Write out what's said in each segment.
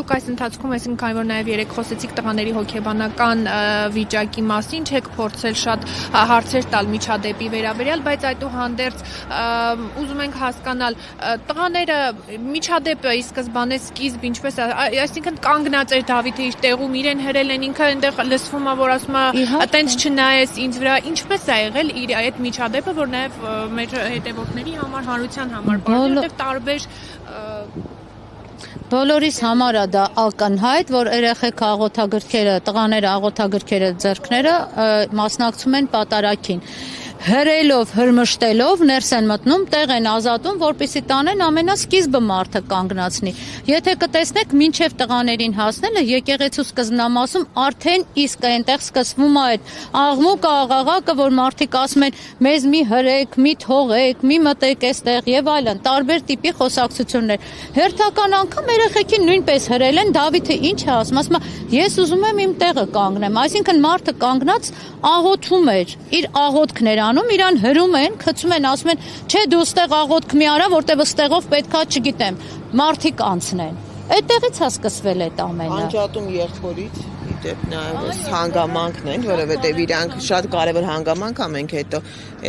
Դուք այս ընթացքում, այսինքն քանի որ նաև երեք խոսեցիք տղաների հոգեբանական վիճակի մասին, չեք փորձել շատ հարցեր տալ միջադեպի վերաբերյալ, բայց այդուհանդերձ ուզում ենք հասկանալ տղաները միջադեպը ի սկզբանե սկիզբ ինչպես այսինքն կանգնած էր Դավիթը իր տեղում իրեն հրել են ինքը այնտեղ լսվում է որ ասում է այտենց չնայես ինձ վրա ինչպես է եղել իր այդ միջադեպը որ նաև մեր հետևորդների համար հանրության համար որովհետև տարբեր Բոլորիս համար է դա ակնհայտ, որ երեխեք աղոթագրքերը, տղաները աղոթագրքերը ձեռքները մասնակցում են պատարագին։ Հրելով, հրմշտելով ներս են մտնում, տեղ են ազատում, որպեսզի տանեն ամենասկիզբը մարդը կանգնացնի։ Եթե կտեսնեք, մինչև տղաներին հասնելը եկեղեցու սկզբնամասում արդեն իսկ այնտեղ սկսվում է այդ աղմուկը, աղաղակը, որ մարդիկ ասում են մեզ մի հրեք, մի թողեք, մի մտեք այստեղ եւ այլն, տարբեր տիպի խոսակցություններ։ Հերթական անգամ երեխեքին նույնպես հրել են, Դավիթը ինչ է ասում է, ես ուզում եմ իմ տեղը կանգնեմ, այսինքն մարդը կանգնած աղոթում էր, իր աղոթքներ անում, իրան հրում են, խցում են, ասում են, չէ դու ստեղ աղոթք մի արա, որտեղ ստեղով պետքա չգիտեմ, մարդիկ անցնեն։ Այդտեղից է սկսվել այդ ամենը։ Անջատում եղբորից դեպ նաև այս հանգամանքն են, որովհետև իրանք շատ կարևոր հանգամանք ա մենք հետո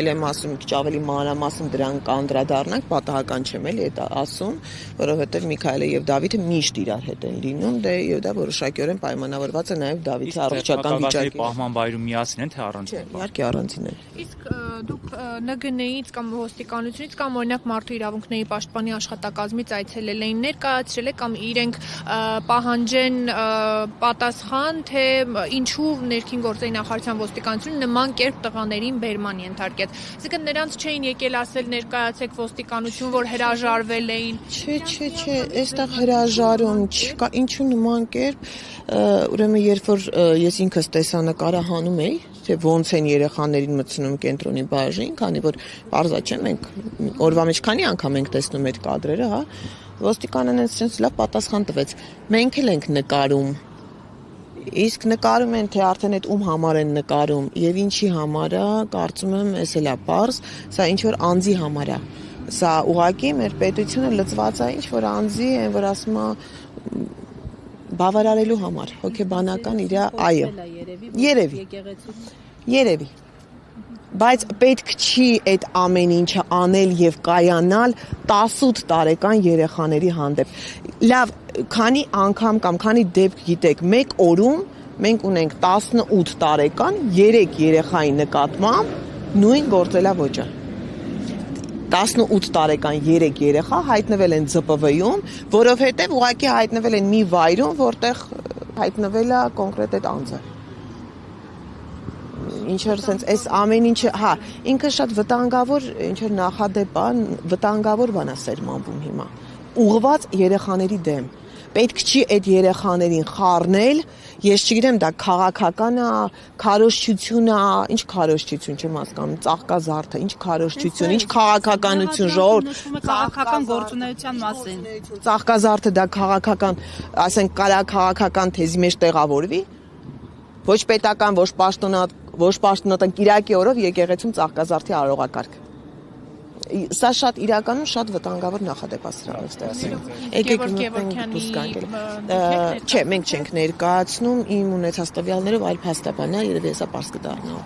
ել եմ ասում քիչ ավելի մանրամասն դրան կանդրադառնանք, պատահական չեմ էլի այդ ասում, որովհետև Միքայելը եւ Դավիթը միշտ իրար հետ են լինում, դե եւ դա որոշակիորեն պայմանավորված է նաև Դավիթի առողջական վիճակի պահմանբայրում միասին են թե առանձին։ Իհարկե առանձին են։ Իսկ դուք ՆԳՆ-ից կամ ոստիկանությունից կամ օրինակ մարդու իրավունքների պաշտպանի աշխատակազմից այցելել էին ներկայացրել կամ իրենք պահանջեն պատասխան թե ինչու ներքին գործերի նախարարության ոստիկանությունը նման կերպ տղաներին բերման ենթարկեց։ Այսինքն նրանց չէին եկել ասել ներկայացեք ոստիկանություն, որ հրաժարվել էին։ Չէ, այստեղ հրաժարում չկա, ինչու նման կերպ, ուրեմն երբ որ ես ինքս տեսա նկարը հանում էի, թե ոնց են երեխաներին մտցնում կենտրոնի բաժին, քանի որ բարձա չէ մենք օրվա մեջ քանի անգամ ենք տեսնում այդ կադրերը, հա, ոստիկանն այնպես լավ պատասխան տվեց։ Մենք էլ ենք նկարում Իսկ նկարում են, թե արդեն այդ ում համար են նկարում եւ ինչի համար է, կարծում եմ, էս էլ է պարզ, սա ինչ որ անձի համար է։ Սա ուղղակի մեր պետությունը լծված է ինչ որ անձի, այն որ ասում է բավարարելու համար, հոգեբանական իր այո։ Երևի։ Բայց պետք չի այդ ամեն ինչը անել եւ կայանալ 18 տարեկան երեխաների հանդեպ։ Լավ, քանի անգամ կամ քանի դեպք գիտեք, մեկ օրում մենք ունենք 18 տարեկան 3 երեխայի նկատմամբ նույն գործելավոճը։ 18 տարեկան 3 երեխա հայտնվել են ԶՊՎ-ում, որովհետեւ ուղղակի հայտնվել են մի վայրում, որտեղ հայտնվել է կոնկրետ այդ անձը։ Ինչ-որ sense այս ամեն ինչը, հա, ինքը շատ վտանգավոր, ինչ-որ նախադեպ է, վտանգավոր բան է սերմանվում հիմա։ Ուղղված երեխաների դեմ։ Պետք չի այդ երեխաներին խառնել, ես չգիտեմ դա քաղաքական է, քարոզչություն է, ինչ քարոզչություն չեմ հասկանում, ծաղկազարդը, ինչ քարոզչություն, ինչ քաղաքականություն, ժողովուրդ, քաղաքական գործունեության մասին։ Ծաղկազարդը դա քաղաքական, ասենք կարա քաղաքական թեզի մեջ տեղավորվի, ոչ պետական, ոչ պաշտոնական կիրակի օրով եկեղեցում ծաղկազարդի արարողակարգ։ Սա շատ իրականում շատ վտանգավոր նախադեպ է սրանով ստեղծել։ Եկեք Չէ, մենք չենք ներկայացնում իմ ունեցած տվյալներով այլ փաստաբան է, երևի հեսա պարզ կդառնա։